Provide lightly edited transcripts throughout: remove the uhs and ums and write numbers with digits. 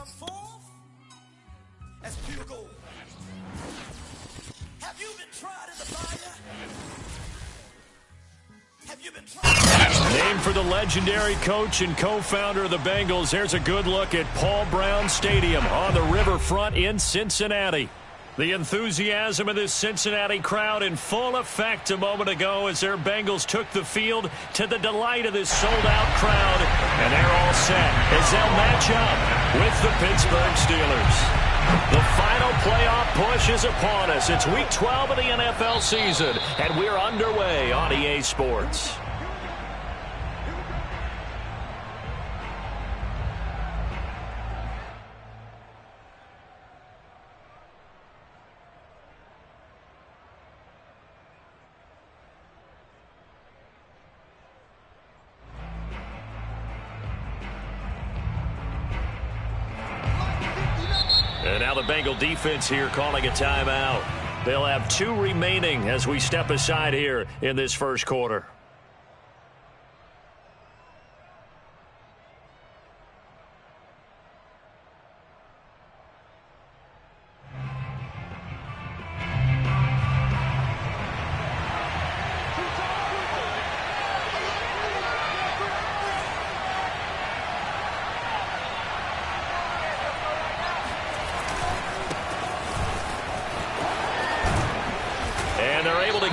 comes forth as pure gold. Have you been tried in the fire? Have you been tried? Named for the legendary coach and co-founder of the Bengals, here's a good look at Paul Brown Stadium on the riverfront in Cincinnati. The enthusiasm of this Cincinnati crowd in full effect a moment ago as their Bengals took the field to the delight of this sold-out crowd. And they're all set as they'll match up with the Pittsburgh Steelers. The final playoff push is upon us. It's Week 12 of the NFL season, and we're underway on EA Sports. And now the Bengal defense here calling a timeout. They'll have 2 remaining as we step aside here in this first quarter.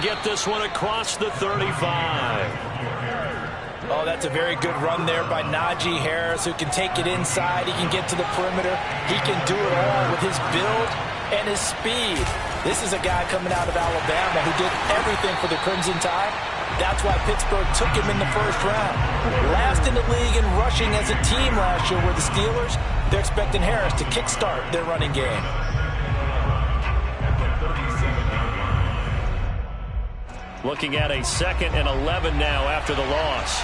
Get this one across the 35. Oh, that's a very good run there by Najee Harris, who can take it inside. He can get to the perimeter. He can do it all with his build and his speed. This is a guy coming out of Alabama who did everything for the Crimson Tide. That's why Pittsburgh took him in the first round. Last in the league in rushing as a team last year were the Steelers. They're expecting Harris to kickstart their running game. Looking at a 2nd and 11 now after the loss.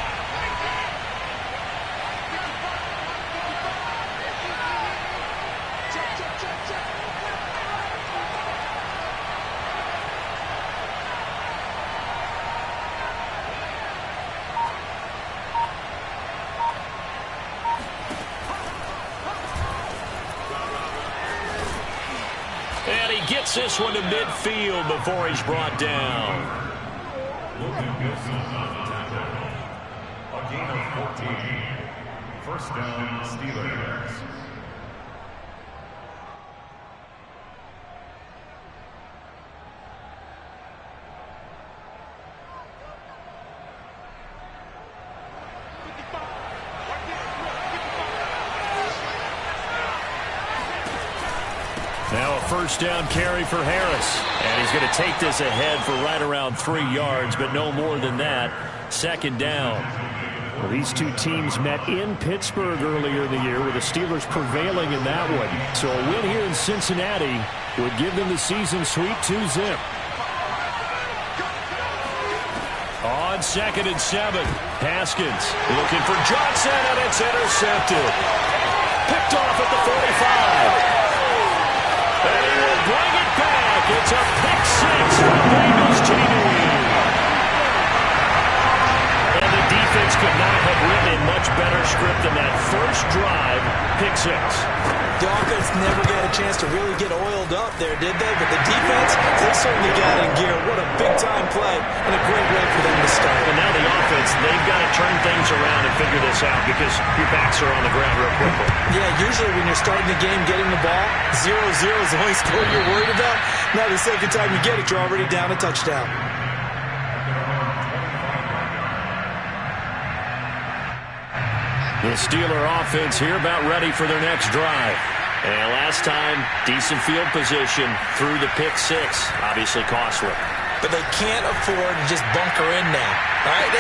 And he gets this one to midfield before he's brought down. A gain of 14. First down, Steelers. Now a first down carry for Harris. And he's going to take this ahead for right around 3 yards, but no more than that. 2nd down. Well, these two teams met in Pittsburgh earlier in the year, with the Steelers prevailing in that one. So a win here in Cincinnati would give them the season sweep 2-zip. On 2nd and 7, Haskins looking for Johnson, and it's intercepted. Picked off at the 45. And he will bring it back. It's a pick 6 for Bengals TV. And the defense could not have written a much better script than that first drive, pick 6. The offense never got a chance to really get oiled up there, did they? But the defense, they certainly got in gear. What a big-time play and a great way for them to start. And now the offense, they've got to turn things around and figure this out because your backs are on the ground real quickly. Yeah, usually when you're starting the game, getting the ball, 0-0 is the only score you're worried about. Now the second time you get it, you're already down a touchdown. The Steeler offense here about ready for their next drive. And last time, decent field position through the pick 6. Obviously costly. But they can't afford to just bunker in now. All right?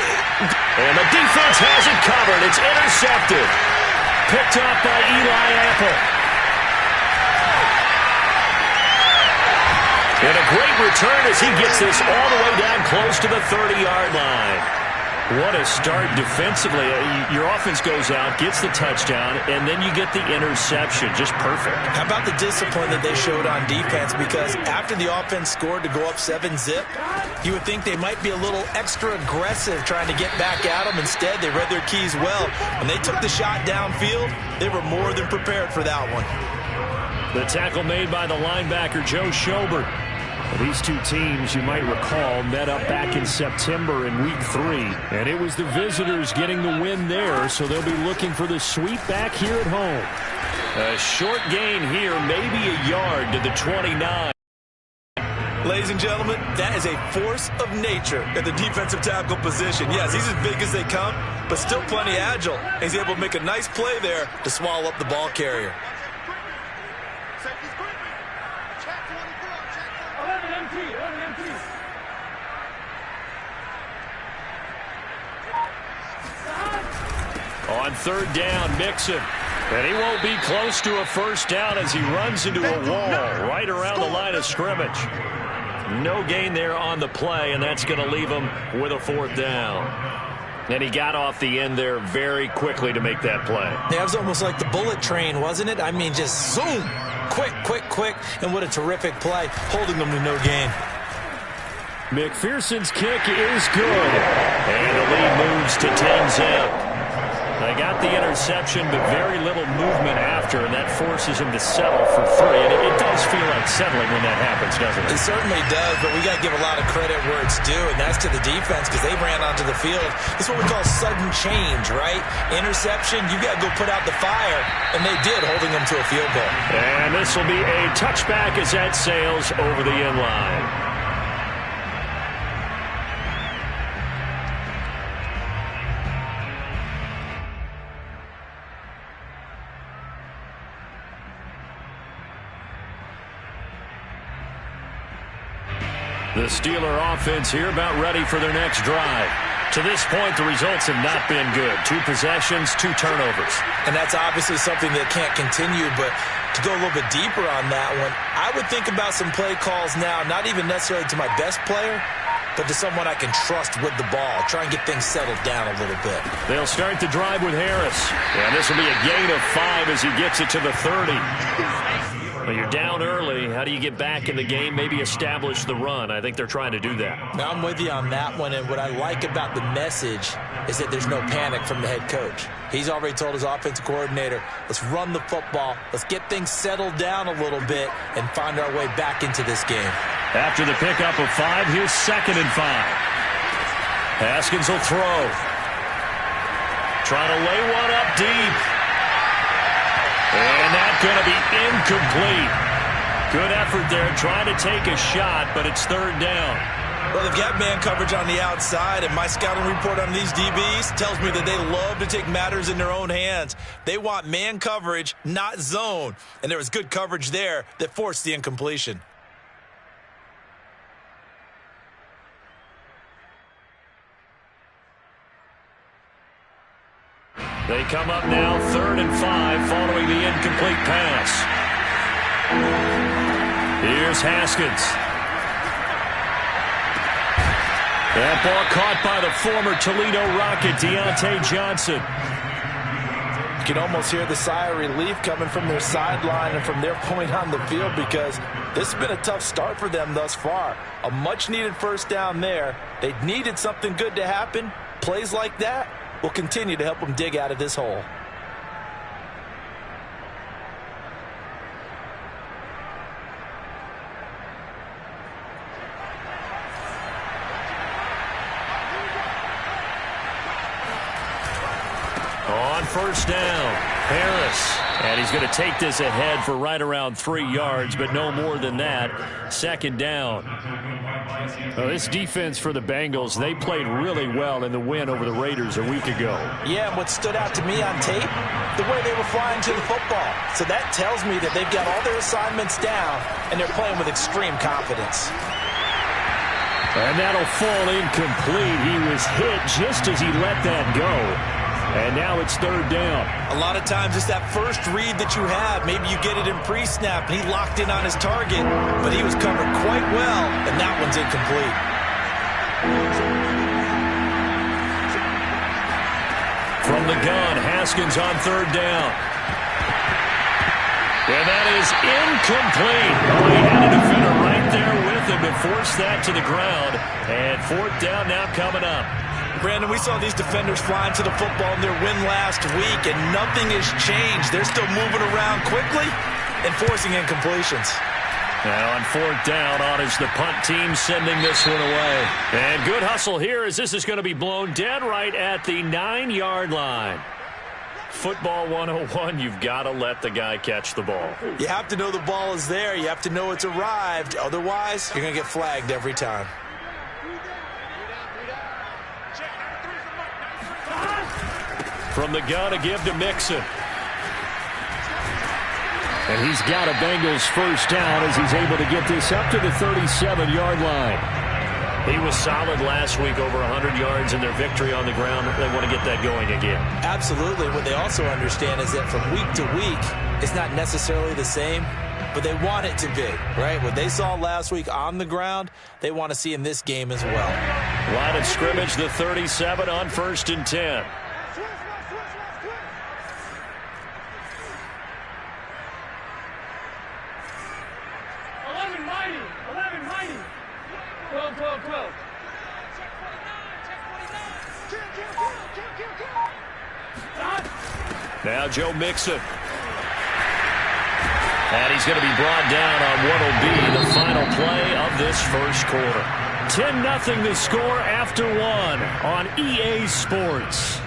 And the defense has it covered. It's intercepted. Picked up by Eli Apple. And a great return as he gets this all the way down close to the 30-yard line. What a start defensively. Your offense goes out, gets the touchdown, and then you get the interception. Just perfect. How about the discipline that they showed on defense? Because after the offense scored to go up 7-zip, you would think they might be a little extra aggressive trying to get back at them. Instead, they read their keys well. When they took the shot downfield, they were more than prepared for that one. The tackle made by the linebacker, Joe Schobert. These two teams, you might recall, met up back in September in Week 3. And it was the visitors getting the win there, so they'll be looking for the sweep back here at home. A short gain here, maybe a yard to the 29. Ladies and gentlemen, that is a force of nature at the defensive tackle position. Yes, he's as big as they come, but still plenty agile. He's able to make a nice play there to swallow up the ball carrier. On third down, Mixon. And he won't be close to a first down as he runs into a wall right around the line of scrimmage. No gain there on the play, and that's going to leave him with a fourth down. And he got off the end there very quickly to make that play. That was almost like the bullet train, wasn't it? I mean, just zoom. Quick, quick, quick. And what a terrific play, holding them to no gain. McPherson's kick is good. And the lead moves to 10-zip. They got the interception, but very little movement after, and that forces him to settle for 3. And it does feel like settling when that happens, doesn't it? It certainly does, but we got to give a lot of credit where it's due, and that's to the defense because they ran onto the field. This is what we call sudden change, right? Interception, you got to go put out the fire, and they did, holding them to a field goal. And this will be a touchback as that sails over the end line. The Steeler offense here about ready for their next drive. To this point, the results have not been good. 2 possessions, 2 turnovers. And that's obviously something that can't continue, but to go a little bit deeper on that one, I would think about some play calls now, not even necessarily to my best player, but to someone I can trust with the ball. Try and get things settled down a little bit. They'll start the drive with Harris. And this will be a gain of 5 as he gets it to the 30. Well, you're down early. How do you get back in the game, maybe establish the run? I think they're trying to do that. Now, I'm with you on that one, and what I like about the message is that there's no panic from the head coach. He's already told his offensive coordinator, let's run the football, let's get things settled down a little bit, and find our way back into this game. After the pickup of 5, here's 2nd and 5. Haskins will throw. Trying to lay one up deep. And that's going to be incomplete. Good effort there, trying to take a shot, but it's 3rd down. Well, they've got man coverage on the outside, and my scouting report on these DBs tells me that they love to take matters in their own hands. They want man coverage, not zone. And there was good coverage there that forced the incompletion. They come up now 3rd and 5 following the incomplete pass. Here's Haskins. That ball caught by the former Toledo Rocket, Deontay Johnson. You can almost hear the sigh of relief coming from their sideline and from their point on the field because this has been a tough start for them thus far. A much-needed first down there. They needed something good to happen. Plays like that will continue to help them dig out of this hole. On first down, Harris. And he's going to take this ahead for right around 3 yards, but no more than that. 2nd down. This defense for the Bengals, they played really well in the win over the Raiders a week ago. Yeah, and what stood out to me on tape, the way they were flying to the football. So that tells me that they've got all their assignments down, and they're playing with extreme confidence. And that'll fall incomplete. He was hit just as he let that go. And now it's 3rd down. A lot of times it's that first read that you have. Maybe you get it in pre-snap, and he locked in on his target, but he was covered quite well, and that one's incomplete. From the gun, Haskins on third down. And that is incomplete. Oh, he had a defender right there with him to force that to the ground. And fourth down now coming up. Brandon, we saw these defenders flying to the football in their win last week, and nothing has changed. They're still moving around quickly and forcing incompletions. Now on fourth down, on is the punt team sending this one away. And good hustle here as this is going to be blown dead right at the 9-yard line. Football 101, you've got to let the guy catch the ball. You have to know the ball is there. You have to know it's arrived. Otherwise, you're going to get flagged every time. From the gun, a give to Mixon. And he's got a Bengals first down as he's able to get this up to the 37-yard line. He was solid last week, over 100 yards in their victory on the ground. They want to get that going again. Absolutely. What they also understand is that from week to week, it's not necessarily the same, but they want it to be, right? What they saw last week on the ground, they want to see in this game as well. Line of scrimmage, the 37 on 1st and 10. Now Joe Mixon. And he's going to be brought down on what will be the final play of this first quarter. 10-0 the score after one on EA Sports.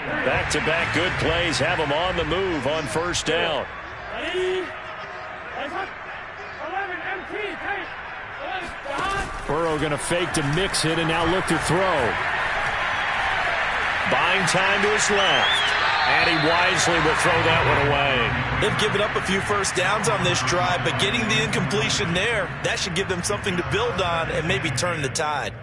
Back-to-back good plays have them on the move on first down. Burrow going to fake to Mixon and now look to throw. Buying time to his left. And he wisely will throw that one away. They've given up a few first downs on this drive, but getting the incompletion there, that should give them something to build on and maybe turn the tide.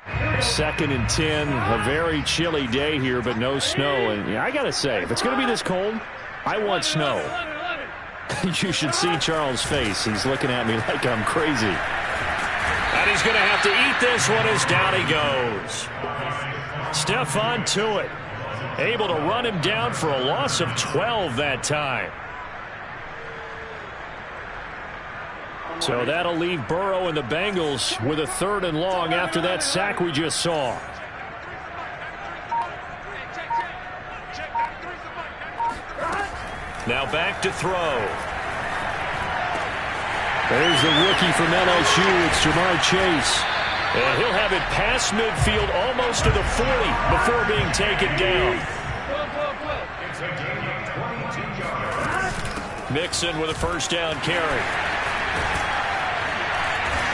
2nd and 10, a very chilly day here, but no snow. And I got to say, if it's going to be this cold, I want snow. You should see Charles' face. He's looking at me like I'm crazy. And he's going to have to eat this one as down he goes. Stephon Tuitt able to run him down for a loss of 12 that time. So that'll leave Burrow and the Bengals with a 3rd and long after that sack we just saw. Now back to throw. There's the rookie from LSU. It's Jamar Chase. And he'll have it past midfield almost to the 40 before being taken down. Mixon with a first down carry.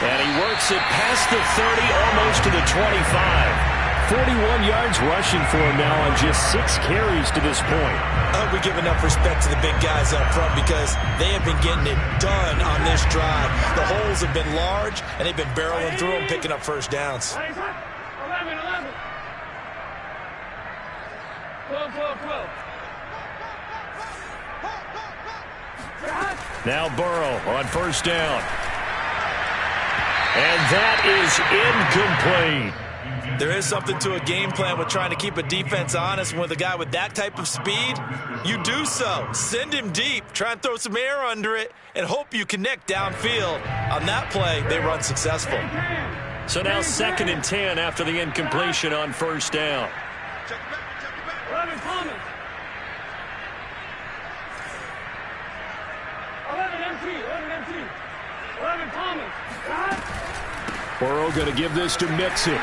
And he works it past the 30, almost to the 25. 41 yards rushing for him now on just 6 carries to this point. I hope we give enough respect to the big guys up front because they have been getting it done on this drive. The holes have been large, and they've been barreling through them, picking up first downs. 11. Now Burrow on first down. And that is incomplete. There is something to a game plan with trying to keep a defense honest. With a guy with that type of speed, you do so. Send him deep, try and throw some air under it, and hope you connect downfield. On that play, they run successful. So now 2nd and 10 after the incompletion on first down. 11 Thomas. 11 Thomas. Burrow going to give this to Mixon.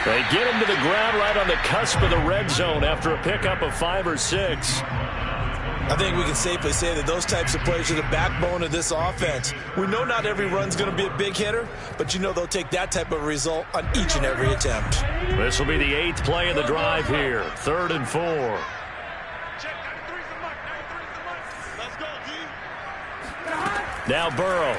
They get him to the ground right on the cusp of the red zone after a pickup of 5 or 6. I think we can safely say that those types of plays are the backbone of this offense. We know not every run's going to be a big hitter, but you know they'll take that type of result on each and every attempt. This will be the 8th play of the drive here. 3rd and 4. Now Burrow.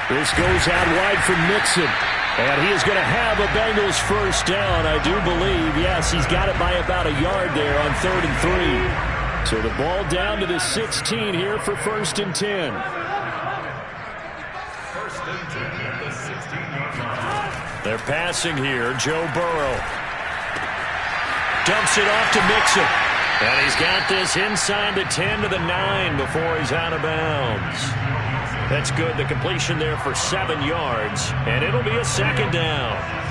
This goes out wide for Mixon. And he is going to have a Bengals first down, I do believe. Yes, he's got it by about a yard there on 3rd and 3. So the ball down to the 16 here for 1st and 10. 1st and 10 at the 16-yard line. They're passing here. Joe Burrow dumps it off to Mixon. And he's got this inside the 10 to the 9 before he's out of bounds. That's good. The completion there for 7 yards. And it'll be a 2nd down.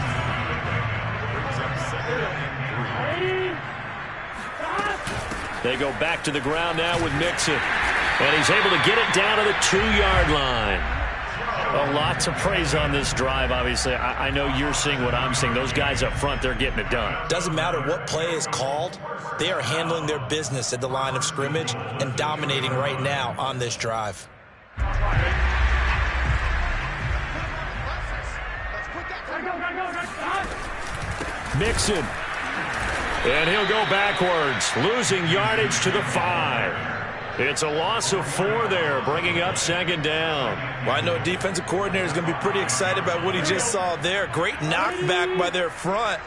They go back to the ground now with Mixon. And he's able to get it down to the 2-yard line. A lot to praise on this drive, obviously. I know you're seeing what I'm seeing. Those guys up front, they're getting it done. Doesn't matter what play is called. They are handling their business at the line of scrimmage and dominating right now on this drive. Mixon. And he'll go backwards, losing yardage to the 5. It's a loss of 4 there, bringing up 2nd down. Well, I know a defensive coordinator is going to be pretty excited about what he just saw there. Great knockback by their front.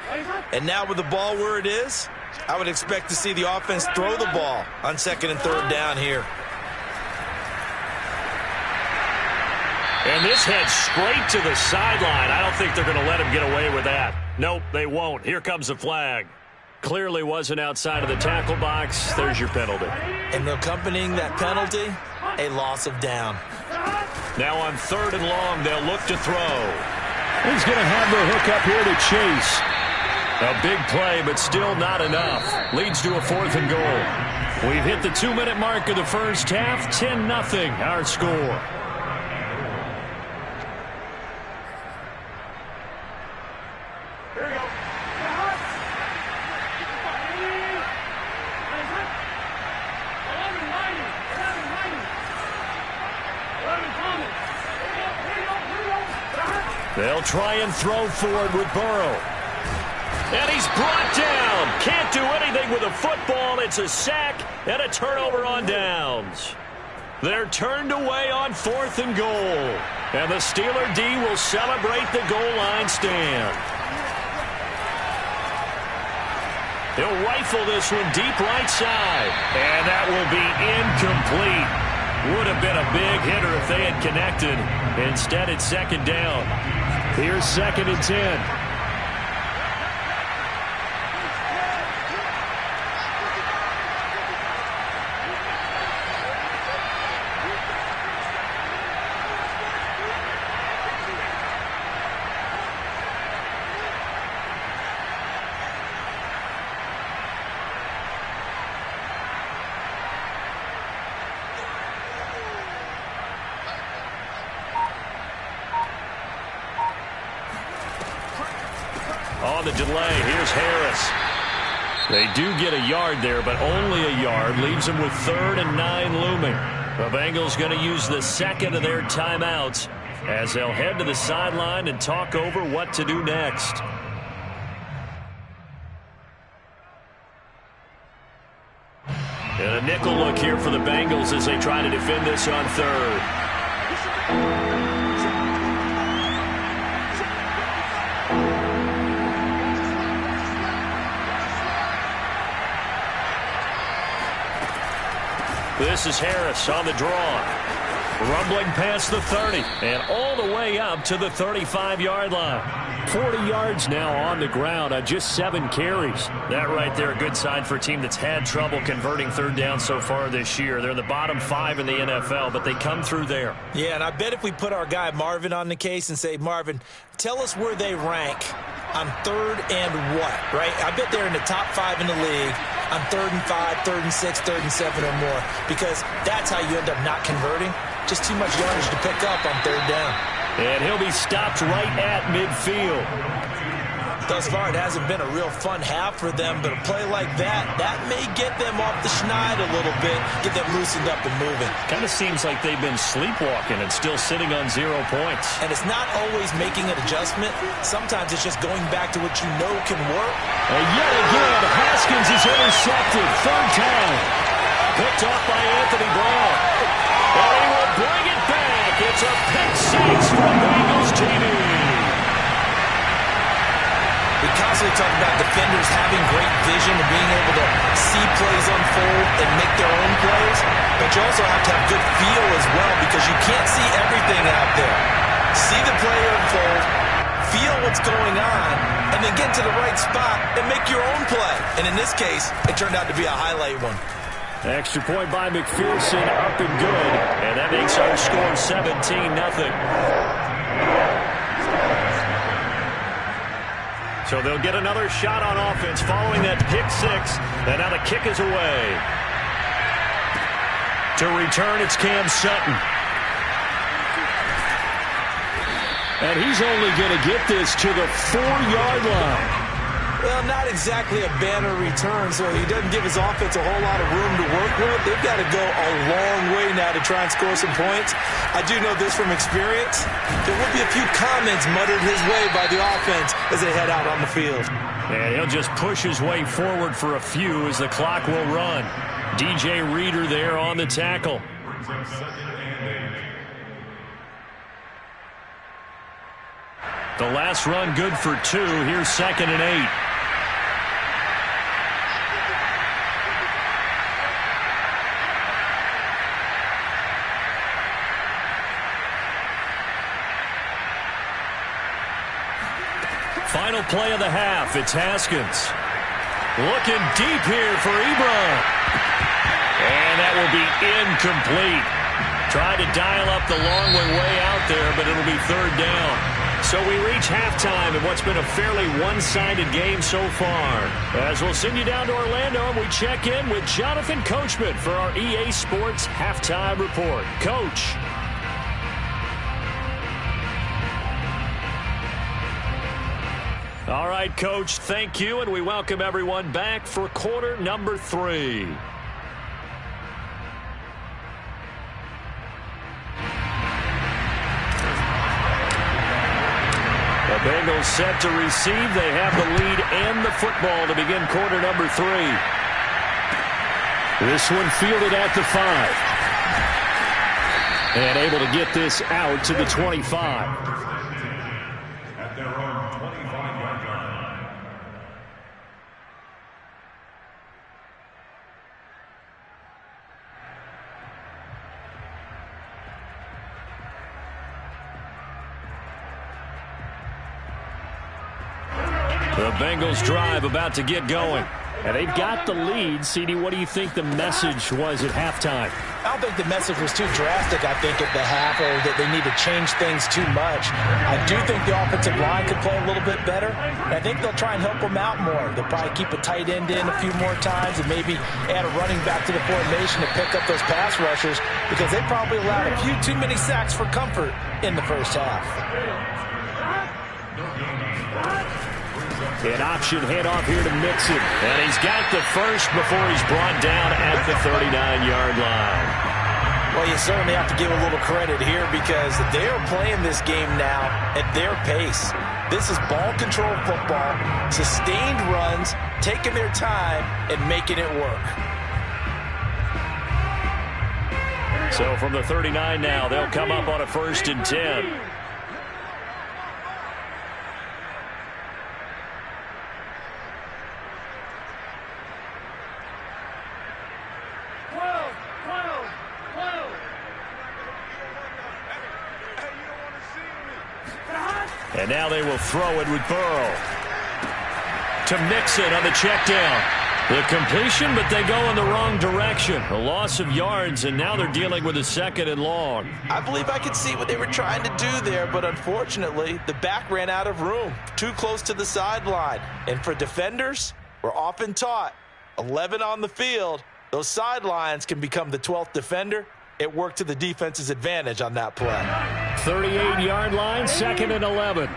And now with the ball where it is, I would expect to see the offense throw the ball on 2nd and 3rd down here. And this heads straight to the sideline. I don't think they're going to let him get away with that. Nope, they won't. Here comes the flag. Clearly wasn't outside of the tackle box. There's your penalty. And accompanying that penalty, a loss of down. Now on 3rd and long, they'll look to throw. He's going to have the hook up here to Chase. A big play, but still not enough. Leads to a 4th and goal. We've hit the 2-minute mark of the first half. 10-0 our score. They'll try and throw forward with Burrow. And he's brought down. Can't do anything with a football. It's a sack and a turnover on downs. They're turned away on 4th and goal. And the Steeler D will celebrate the goal line stand. He'll rifle this one deep right side. And that will be incomplete. Would have been a big hitter if they had connected. Instead, it's 2nd down. Here's 2nd and 10. On the delay, here's Harris. They do get a yard there, but only a yard. Leaves them with 3rd and 9 looming. The Bengals going to use the 2nd of their timeouts as they'll head to the sideline and talk over what to do next. And a nickel look here for the Bengals as they try to defend this on 3rd. This is Harris on the draw. Rumbling past the 30 and all the way up to the 35-yard line. 40 yards now on the ground on just 7 carries. That right there, a good sign for a team that's had trouble converting 3rd down so far this year. They're in the bottom 5 in the NFL, but they come through there. Yeah, and I bet if we put our guy Marvin on the case and say, Marvin, tell us where they rank on 3rd and what, right? I bet they're in the top 5 in the league on 3rd and 5, 3rd and 6, 3rd and 7 or more, because that's how you end up not converting. Just too much yardage to pick up on 3rd down. And he'll be stopped right at midfield. Thus far, it hasn't been a real fun half for them, but a play like that may get them off the schneid a little bit, get them loosened up and moving. Kind of seems like they've been sleepwalking and still sitting on 0 points. And it's not always making an adjustment. Sometimes it's just going back to what you know can work. And yet again, Haskins is intercepted. 3rd time. Picked off by Anthony Brown. And he will bring it back. It's a pick 6 for Bengals TV. Because constantly talk about defenders having great vision and being able to see plays unfold and make their own plays, but you also have to have good feel as well because you can't see everything out there. See the play unfold, feel what's going on, and then get to the right spot and make your own play. And in this case, it turned out to be a highlight one. Extra point by McPherson, up and good. And that makes our score 17-0. So they'll get another shot on offense following that pick six. And now the kick is away. To return, it's Cam Sutton. And he's only going to get this to the 4-yard line. Well, not exactly a banner return, so he doesn't give his offense a whole lot of room to work with. They've got to go a long way now to try and score some points. I do know this from experience. There will be a few comments muttered his way by the offense as they head out on the field. And he'll just push his way forward for a few as the clock will run. DJ Reader there on the tackle. The last run good for 2. Here's 2nd and 8. Final play of the half. It's Haskins. Looking deep here for Ebron. And that will be incomplete. Tried to dial up the long way out there, but it'll be 3rd down. So we reach halftime in what's been a fairly one-sided game so far. As we'll send you down to Orlando, and we check in with Jonathan Coachman for our EA Sports Halftime Report. Coach. All right, Coach, thank you, and we welcome everyone back for quarter number 3. The Bengals set to receive. They have the lead and the football to begin quarter number 3. This one fielded at the 5. And able to get this out to the 25. At their own 25-yard line. The Bengals drive about to get going. And they've got the lead. CD, what do you think the message was at halftime? I don't think the message was too drastic, I think, at the half, or that they need to change things too much. I do think the offensive line could play a little bit better. And I think they'll try and help them out more. They'll probably keep a tight end in a few more times and maybe add a running back to the formation to pick up those pass rushers because they probably allowed a few too many sacks for comfort in the first half. An option handoff here to Mixon. And he's got the first before he's brought down at the 39-yard line. Well, you certainly have to give a little credit here because they are playing this game now at their pace. This is ball control football, sustained runs, taking their time and making it work. So from the 39 now, they'll come up on a 1st and 10. And now they will throw it with Burrow. To Mixon on the check down. The completion, but they go in the wrong direction. A loss of yards, and now they're dealing with a 2nd and long. I believe I could see what they were trying to do there, but unfortunately, the back ran out of room. Too close to the sideline. And for defenders, we're often taught, 11 on the field, those sidelines can become the 12th defender. It worked to the defense's advantage on that play. 38-yard line, 2nd and 11.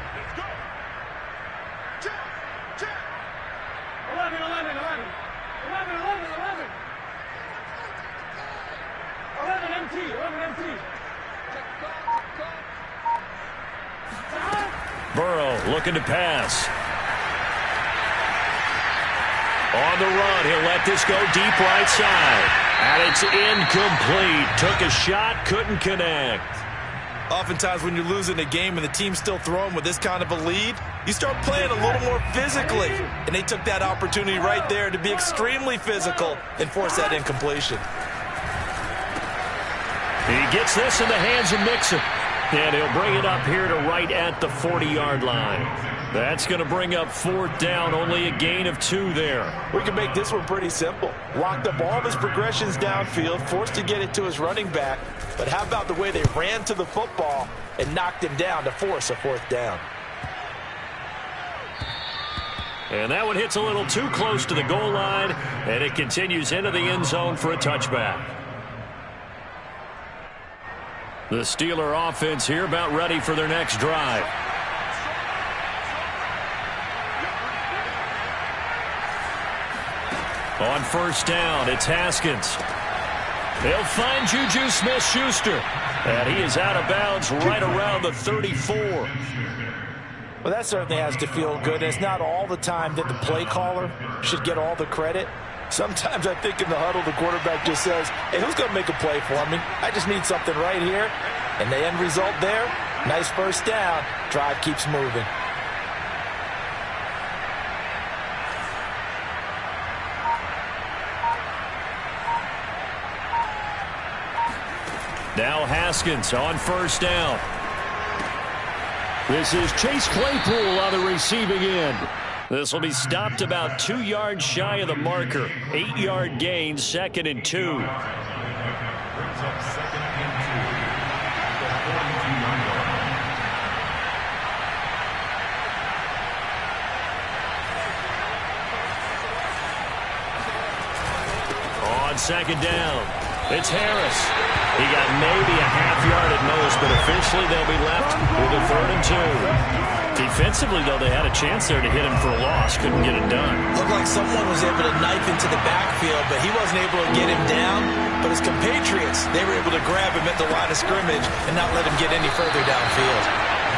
11 MT. Burrow looking to pass. On the run, he'll let this go deep right side. And it's incomplete. Took a shot, couldn't connect. Oftentimes when you're losing a game and the team's still throwing with this kind of a lead, you start playing a little more physically. And they took that opportunity right there to be extremely physical and force that incompletion. He gets this in the hands of Mixon. And he'll bring it up here to right at the 40-yard line. That's going to bring up 4th down, only a gain of 2 there. We can make this one pretty simple. Locked up all of his progressions downfield, forced to get it to his running back. But how about the way they ran to the football and knocked him down to force a 4th down? And that one hits a little too close to the goal line, and it continues into the end zone for a touchback. The Steeler offense here about ready for their next drive. On 1st down, it's Haskins. They'll find Juju Smith-Schuster. And he is out of bounds right around the 34. Well, that certainly has to feel good. And it's not all the time that the play caller should get all the credit. Sometimes I think in the huddle, the quarterback just says, hey, who's going to make a play for me? I just need something right here. And the end result there, nice 1st down. Drive keeps moving. Now Haskins on 1st down. This is Chase Claypool on the receiving end. This will be stopped about 2 yards shy of the marker. 8-yard gain, 2nd and 2. Brings up 2nd and 2. The 42-yard line. On 2nd down, it's Harris. He got maybe a half yard at most, but officially they'll be left with a 3rd and 2. Defensively, though, they had a chance there to hit him for a loss. Couldn't get it done. Looked like someone was able to knife into the backfield, but he wasn't able to get him down. But his compatriots, they were able to grab him at the line of scrimmage and not let him get any further downfield.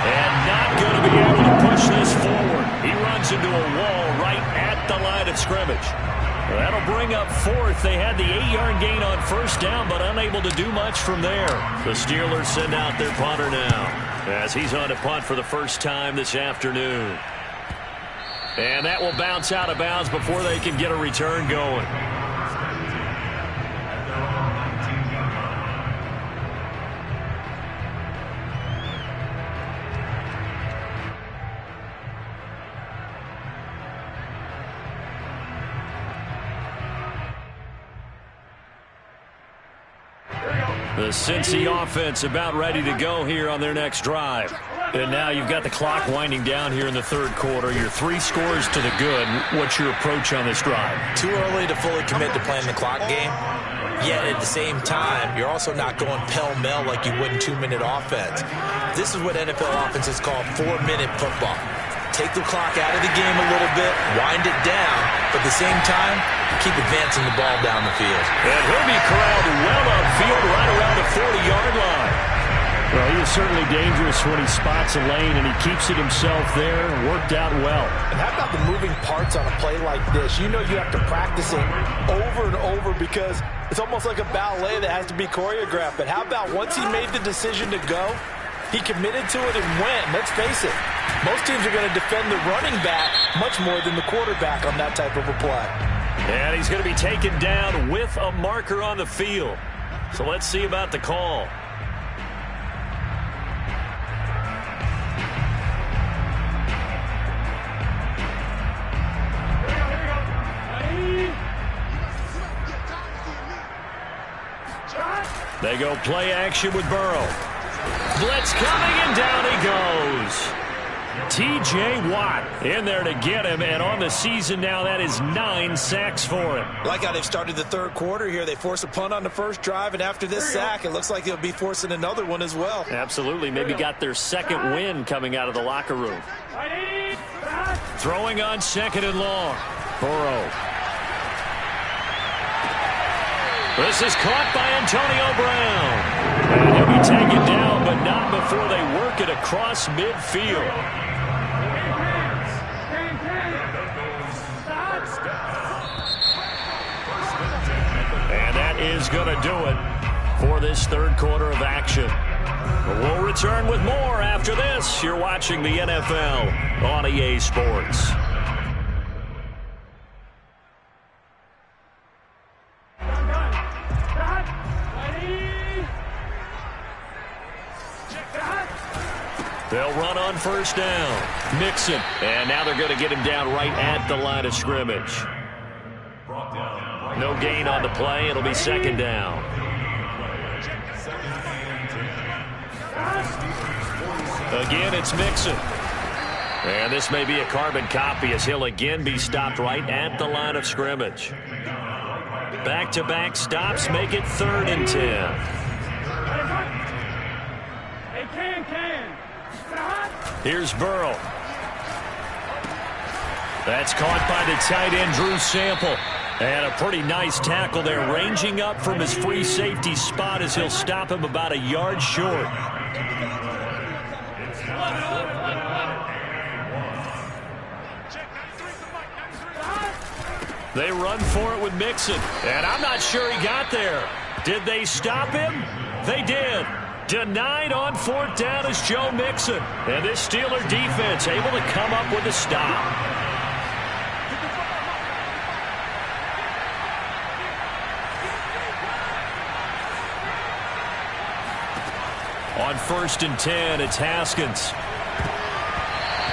And not going to be able to push this forward. He runs into a wall right at the line of scrimmage. That'll bring up 4th. They had the 8-yard gain on 1st down, but unable to do much from there. The Steelers send out their punter now, as he's on to punt for the first time this afternoon. And that will bounce out of bounds before they can get a return going. The Cincy offense about ready to go here on their next drive. And now you've got the clock winding down here in the 3rd quarter. You're 3 scores to the good. What's your approach on this drive? Too early to fully commit to playing the clock game. Yet at the same time, you're also not going pell-mell like you would in 2-minute offense. This is what NFL offenses call 4-minute football. Take the clock out of the game a little bit, wind it down, but at the same time, keep advancing the ball down the field. And he'll be corralled well upfield right around the 40-yard line. Well, he is certainly dangerous when he spots a lane, and he keeps it himself there. Worked out well. And how about the moving parts on a play like this? You know you have to practice it over and over because it's almost like a ballet that has to be choreographed. But how about once he made the decision to go, he committed to it and went. Let's face it, most teams are going to defend the running back much more than the quarterback on that type of a play. And he's going to be taken down with a marker on the field. So let's see about the call. They go play action with Burrow. Blitz coming, and down he goes. T.J. Watt in there to get him, and on the season now, that is 9 sacks for him. Like how they've started the 3rd quarter here. They force a punt on the first drive, and after this sack, it looks like they'll be forcing another one as well. Absolutely. Maybe got their 2nd win coming out of the locker room. Throwing on 2nd and long. Burrow. This is caught by Antonio Brown. And he'll be taken down, but not before they work it across midfield. And that is going to do it for this 3rd quarter of action. We'll return with more after this. You're watching the NFL on EA Sports. They'll run on first down. Mixon. And now they're going to get him down right at the line of scrimmage. No gain on the play. It'll be second down. Again, it's Mixon. And this may be a carbon copy as he'll again be stopped right at the line of scrimmage. Back-to-back stops make it 3rd and 10. Here's Burrow. That's caught by the tight end, Drew Sample. And a pretty nice tackle there, ranging up from his free safety spot as he'll stop him about a yard short. They run for it with Mixon. And I'm not sure he got there. Did they stop him? They did. Denied on 4th down is Joe Mixon. And this Steeler defense able to come up with a stop. On 1st and 10, it's Haskins.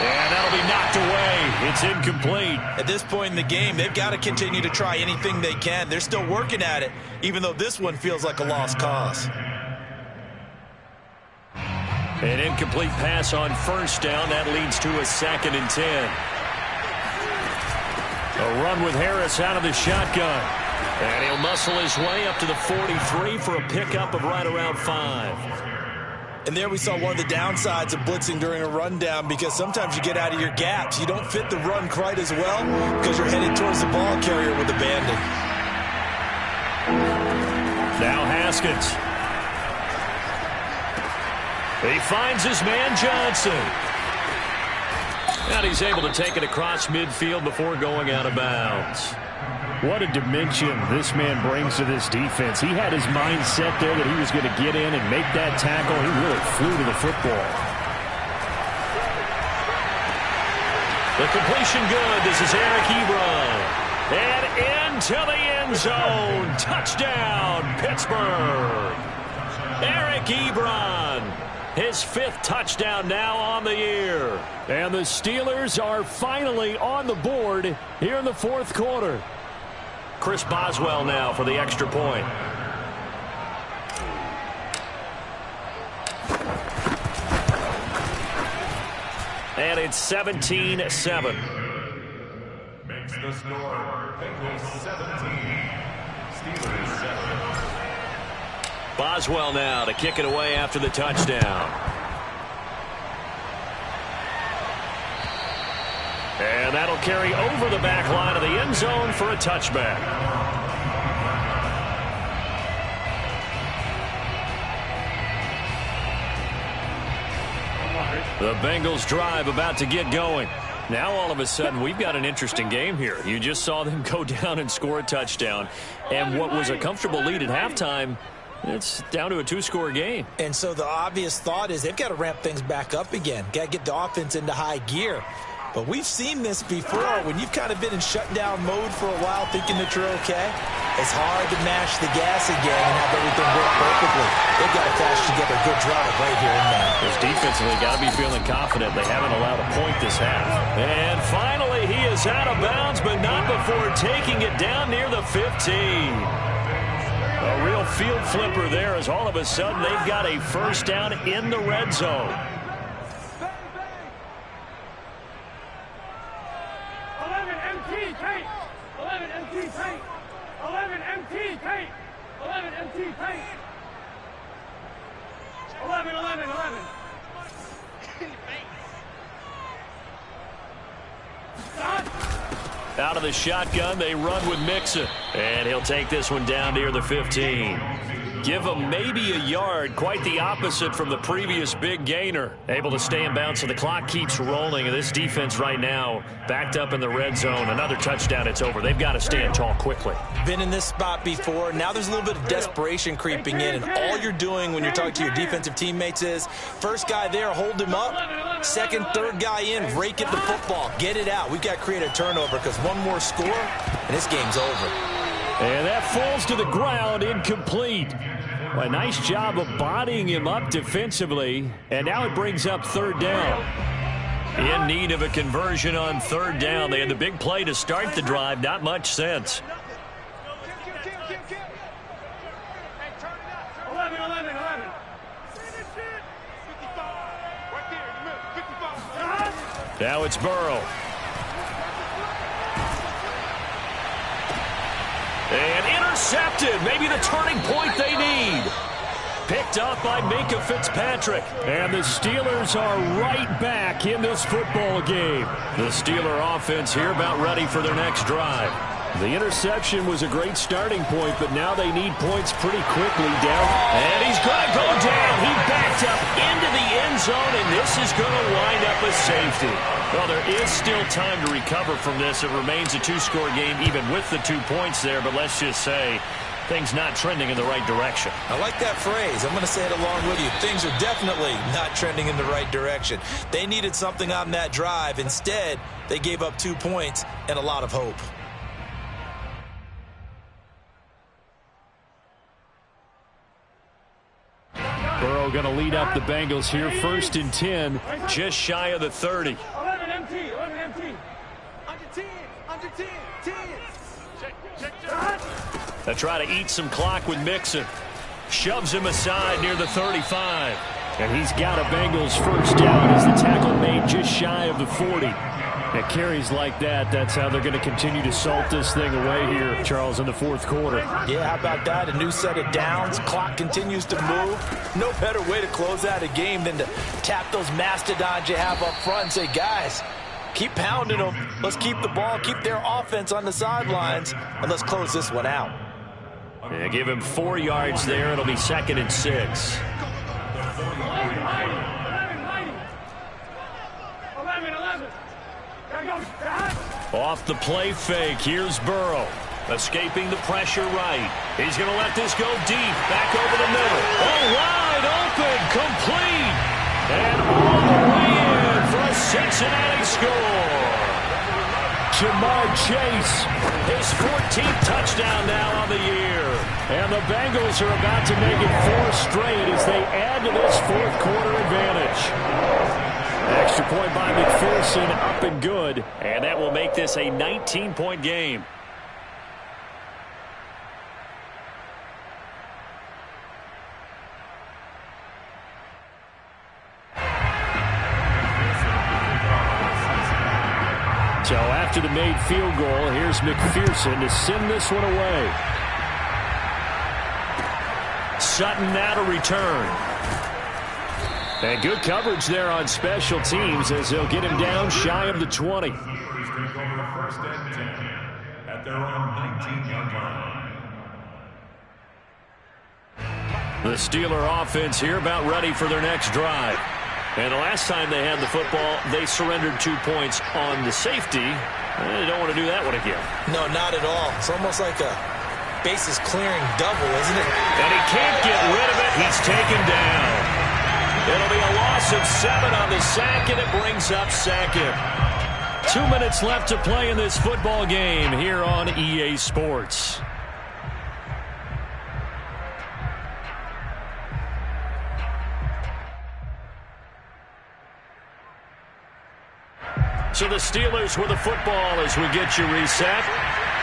And that'll be knocked away. It's incomplete. At this point in the game, they've got to continue to try anything they can. They're still working at it, even though this one feels like a lost cause. An incomplete pass on 1st down. That leads to a 2nd and 10. A run with Harris out of the shotgun. And he'll muscle his way up to the 43 for a pickup of right around 5. And there we saw one of the downsides of blitzing during a rundown, because sometimes you get out of your gaps. You don't fit the run quite as well because you're headed towards the ball carrier with abandon. Now Haskins. He finds his man Johnson. And he's able to take it across midfield before going out of bounds. What a dimension this man brings to this defense. He had his mind set there that he was going to get in and make that tackle. He really flew to the football. The completion good. This is Eric Ebron. And into the end zone. Touchdown, Pittsburgh. Eric Ebron. His 5th touchdown now on the year. And the Steelers are finally on the board here in the 4th quarter. Chris Boswell now for the extra point. And it's 17-7. Makes the score. Bengals 17. Steelers 7. Boswell now to kick it away after the touchdown. And that'll carry over the back line of the end zone for a touchback. The Bengals drive about to get going. Now all of a sudden we've got an interesting game here. You just saw them go down and score a touchdown. And what was a comfortable lead at halftime, it's down to a 2-score game. And so the obvious thought is they've got to ramp things back up again. Got to get the offense into high gear. But we've seen this before when you've kind of been in shutdown mode for a while thinking that you're okay. It's hard to mash the gas again and have everything work perfectly. They've got to flash together a good drive right here and now. Because defensively got to be feeling confident. They haven't allowed a point this half. And finally he is out of bounds, but not before taking it down near the 15. A real field flipper there as all of a sudden they've got a 1st down in the red zone. 11 MT tape. 11 MT tape. 11 MT tape. 11 MT tape. 11, 11, 11. Out of the shotgun, they run with Mixon. And he'll take this one down near the 15. Give him maybe a yard, quite the opposite from the previous big gainer. Able to stay in bounds, so the clock keeps rolling, and this defense right now backed up in the red zone. Another touchdown, it's over. They've got to stand tall quickly. Been in this spot before. Now there's a little bit of desperation creeping in, and all you're doing when you're talking to your defensive teammates is first guy there, hold him up. Second, third guy in, rake at the football. Get it out. We've got to create a turnover because one more score, and this game's over. And that falls to the ground, incomplete. Well, a nice job of bodying him up defensively, and now it brings up third down. In need of a conversion on third down. They had the big play to start the drive, not much sense. 11. Now it's Burrow. And intercepted. Maybe the turning point they need. Picked up by Minkah Fitzpatrick. And the Steelers are right back in this football game. The Steeler offense here about ready for their next drive. The interception was a great starting point, but now they need points pretty quickly down. And he's going to go down. He backed up into the end zone, and this is going to wind up a safety. Well, there is still time to recover from this. It remains a two-score game even with the 2 points there, but let's just say things not trending in the right direction. I like that phrase. I'm going to say it along with you. Things are definitely not trending in the right direction. They needed something on that drive. Instead, they gave up 2 points and a lot of hope. Burrow going to lead up the Bengals here, 1st and 10. Just shy of the 30. 11 MT. Under 10. They try to eat some clock with Mixon. Shoves him aside near the 35. And he's got a Bengals first down as the tackle made just shy of the 40. And carries like that, that's how they're going to continue to salt this thing away here, Charles, in the fourth quarter. Yeah, how about that? A new set of downs. Clock continues to move. No better way to close out a game than to tap those mastodons you have up front and say, guys, keep pounding them. Let's keep the ball, keep their offense on the sidelines, and let's close this one out. Yeah, give him 4 yards there. It'll be 2nd and 6. 11. Off the play fake, here's Burrow. Escaping the pressure right. He's going to let this go deep. Back over the middle. Oh, wide open. Complete. And all the way in for a Cincinnati score. Jamar Chase. His 14th touchdown now on the year. And the Bengals are about to make it 4 straight as they add to this fourth quarter advantage. Extra point by McPherson, up and good. And that will make this a 19-point game. So after the made field goal, here's McPherson to send this one away. Sutton now to return. And good coverage there on special teams as they'll get him down shy of the 20. Steelers take over 1st and 10 at their own 19-yard line. The Steeler offense here about ready for their next drive. And the last time they had the football, they surrendered 2 points on the safety. They don't want to do that one again. No, not at all. It's almost like a bases clearing double, isn't it? And he can't get rid of it. He's taken down. It'll be a loss of 7 on the sack, and it brings up 2nd. 2 minutes left to play in this football game here on EA Sports. So the Steelers with the football as we get you reset.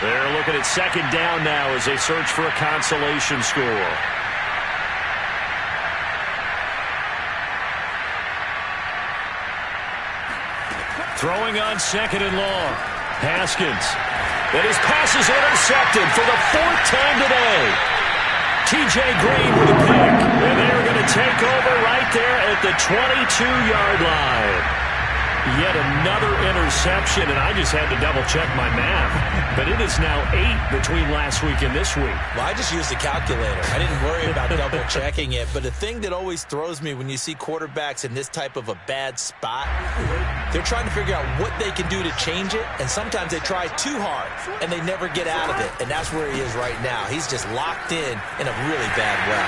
They're looking at 2nd down now as they search for a consolation score. Throwing on 2nd and long. Haskins. And his pass is intercepted for the 4th time today. T.J. Green with a pick. And they're going to take over right there at the 22-yard line. Yet another interception, and I just had to double-check my math. But it is now 8 between last week and this week. Well, I just used a calculator. I didn't worry about double-checking it. But the thing that always throws me when you see quarterbacks in this type of a bad spot, they're trying to figure out what they can do to change it, and sometimes they try too hard, and they never get out of it. And that's where he is right now. He's just locked in a really bad way.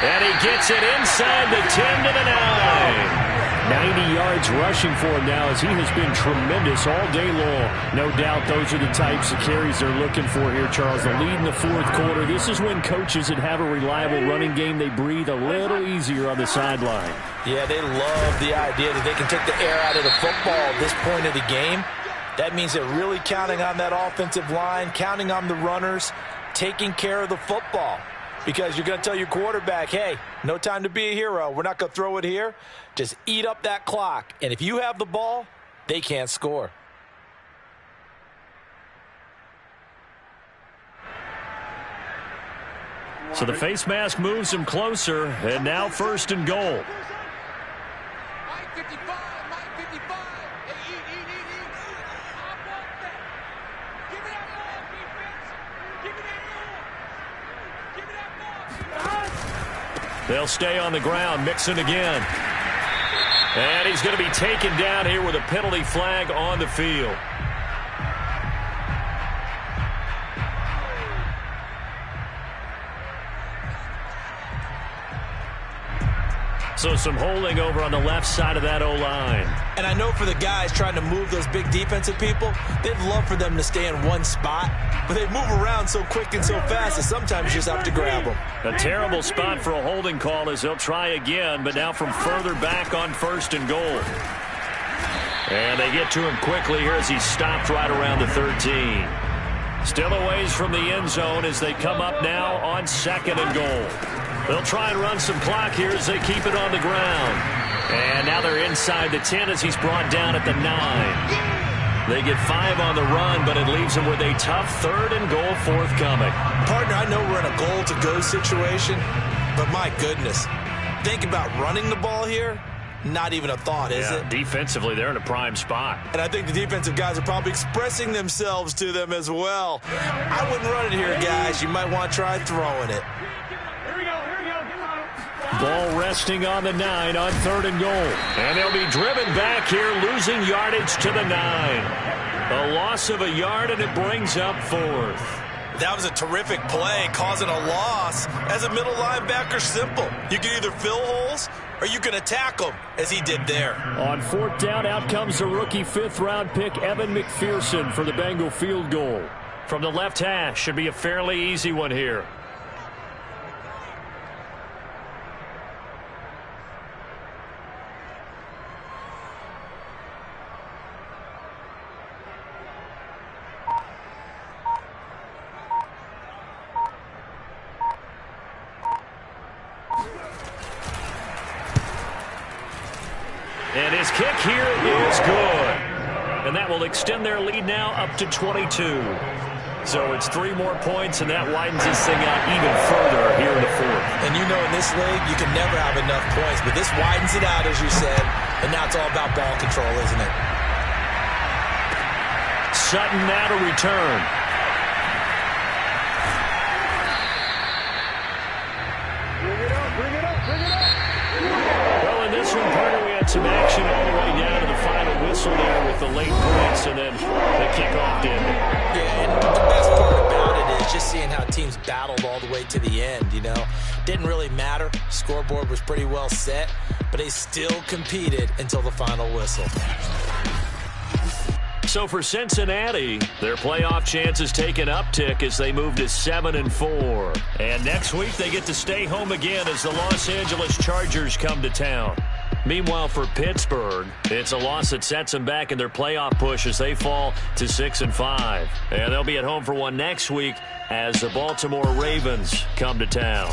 And he gets it inside the 10 to the 9. 90 yards rushing for him now as he has been tremendous all day long. No doubt those are the types of carries they're looking for here, Charles. The lead in the fourth quarter. This is when coaches that have a reliable running game, they breathe a little easier on the sideline. Yeah, they love the idea that they can take the air out of the football at this point of the game. That means they're really counting on that offensive line, counting on the runners, taking care of the football. Because you're going to tell your quarterback, hey, no time to be a hero. We're not going to throw it here. Just eat up that clock. And if you have the ball, they can't score. So the face mask moves him closer, and now 1st and goal. They'll stay on the ground. Mixon again. And he's going to be taken down here with a penalty flag on the field. So some holding over on the left side of that O-line. And I know for the guys trying to move those big defensive people, they'd love for them to stay in one spot, but they move around so quick and so fast that sometimes you just have to grab them. A terrible spot for a holding call as they'll try again, but now from further back on 1st and goal. And they get to him quickly here as he stopped right around the 13. Still a ways from the end zone as they come up now on 2nd and goal. They'll try and run some clock here as they keep it on the ground. And now they're inside the 10 as he's brought down at the 9. They get 5 on the run, but it leaves them with a tough 3rd and goal forthcoming. Partner, I know we're in a goal-to-go situation, but my goodness, think about running the ball here. Not even a thought, is it? Defensively, they're in a prime spot. And I think the defensive guys are probably expressing themselves to them as well. I wouldn't run it here, guys. You might want to try throwing it. Ball resting on the 9 on 3rd and goal. And they'll be driven back here, losing yardage to the 9. A loss of a yard, and it brings up 4th. That was a terrific play, causing a loss. As a middle linebacker, simple. You can either fill holes or you can attack them, as he did there. On 4th down, out comes the rookie 5th-round pick, Evan McPherson, for the Bengal field goal. From the left hash, should be a fairly easy one here. And his kick here is good. And that will extend their lead now up to 22. So it's 3 more points, and that widens this thing out even further here in the 4th. And you know in this league, you can never have enough points. But this widens it out, as you said. And now it's all about ball control, isn't it? Sutton now to return. Well, in this one, partner, we had some action all the way down to the final whistle there with the late points, and then the kickoff did. Yeah, and the best part about it is just seeing how teams battled all the way to the end, you know. Didn't really matter. Scoreboard was pretty well set, but they still competed until the final whistle. So for Cincinnati, their playoff chances take an uptick as they move to 7-4. And next week, they get to stay home again as the Los Angeles Chargers come to town. Meanwhile, for Pittsburgh, it's a loss that sets them back in their playoff push as they fall to 6-5. And they'll be at home for one next week as the Baltimore Ravens come to town.